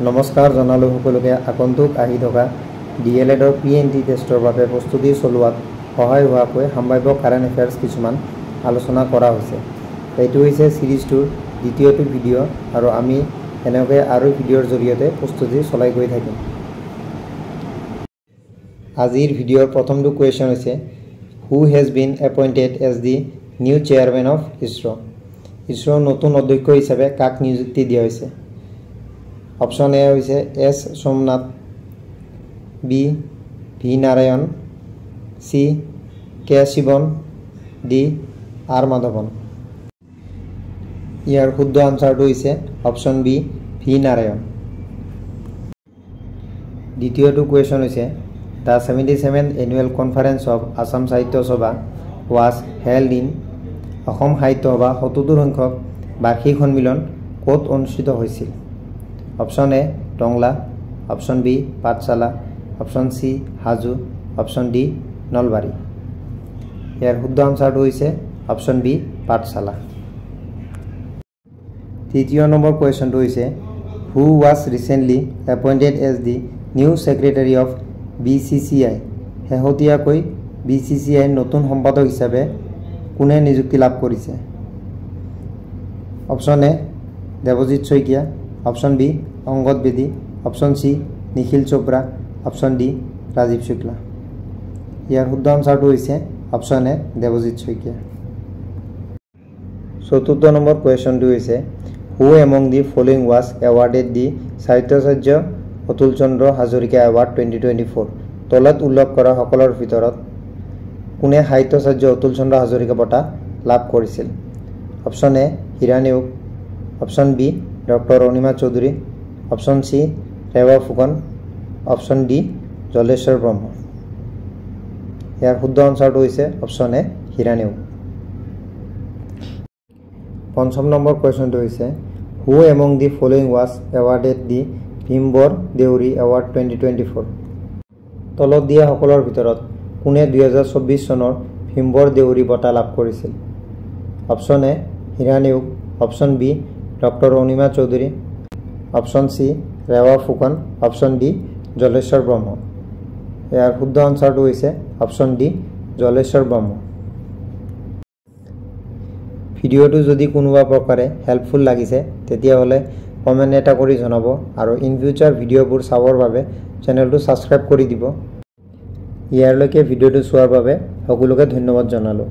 নমস্কাৰ জনালো সকলোকে আগন্তুক আহি থকা ডিএলএডৰ পিএনটি টেষ্টৰ বাবে প্ৰস্তুতি চলোৱাত সহায় হোৱাকৈ সম্ভাৱ্য কাৰেণ্ট এফেয়াৰ্ছ কিছুমান আলোচনা কৰা হৈছে। এইটো হৈছে সিৰিজটোৰ দ্বিতীয়টো ভিডিঅ' আৰু আমি এনেকৈ আৰু ভিডিঅ'ৰ জৰিয়তে প্ৰস্তুতি চলাই গৈ থাকিম। আজিৰ ভিডিঅ'ৰ প্ৰথমটো কুৱেশ্যন হৈছে who has been appointed as the new chairman of ISRO'. ইছৰৰ নতুন অধ্যক্ষ হিচাপে কাক নিযুক্তি দিয়া হৈছে? অপশ্যন এ হৈছে S Somnath, B V Narayan, C K Sivan, D R Madhavan. ইয়াৰ শুদ্ধ আনচাৰটো হৈছে অপশ্যন বি ভি নাৰায়ণ। দ্বিতীয়টো কুৱেশ্যন হৈছে the 77th annual conference of Assam সাহিত্য সভা ৱাজ হেল্ড ইন। অসম সাহিত্য সভা ৭৭ সংখ্যক বাৰ্ষিক সন্মিলন ক'ত অনুষ্ঠিত হৈছিল? Option A Tangla, option B Pathshala, option C Hajo, option D Nalbari. ইয়াৰ শুদ্ধ আনচাৰটো হৈছে অপশ্যন বি পাঠশালা। তৃতীয় নম্বৰ কুৱেশ্যনটো হৈছে who was recently appointed as the new secretary of BCCI। শেহতীয়াকৈ BCCI নতুন সম্পাদক হিচাপে কোনে নিযুক্তি লাভ কৰিছে? Option A Devajit Saikia, option B Angad Bedi, option C Nikhil Chopra, option D Rajeev Shukla. ইয়াৰ শুদ্ধ আনচাৰটো হৈছে অপশ্যন এ দেৱজিৎ শইকীয়া। চতুৰ্থ নম্বৰ কুৱেশ্যনটো হৈছে who among the following was awarded the Sahityacharya Atul Chandra Hazarika award 2024। তলত উল্লেখ কৰা সকলৰ ভিতৰত কোনে সাহিত্যাচাৰ্য অতুল চন্দ্ৰ হাজৰিকা বঁটা লাভ কৰিছিল? Option A Hira Neog, option B doctor Anima Choudhury, option C Rewa Phukan, option D Jaleswar Brahma. ইয়াৰ শুদ্ধ আনচাৰটো হৈছে অপশ্যন এ হীৰা নেওগ। পঞ্চম নম্বৰ কুৱেশ্যনটো হৈছে who among the following was awarded the Bhimbor Deori award 2024। তলত দিয়া সকলৰ ভিতৰত কোনে 2024 চনৰ ভীমবৰ দেউৰী বঁটা লাভ কৰিছিল? Option A Hira Neog, option B doctor Anima Choudhury, option C Rewa Phukan, option D Jaleswar Brahma. ইয়াৰ শুদ্ধ আনচাৰটো হৈছে অপশ্যন ডি জলেশ্বৰ ব্ৰহ্ম। ভিডিঅ'টো যদি কোনোবা প্ৰকাৰে হেল্পফুল লাগিছে তেতিয়াহ'লে কমেণ্ট এটা কৰি জনাব আৰু ইন ফিউচাৰ ভিডিঅ'বোৰ চাবৰ বাবে চেনেলটো ছাবস্ক্ৰাইব কৰি দিব। ইয়াৰলৈকে ভিডিঅ'টো চোৱাৰ বাবে সকলোকে ধন্যবাদ জনালোঁ।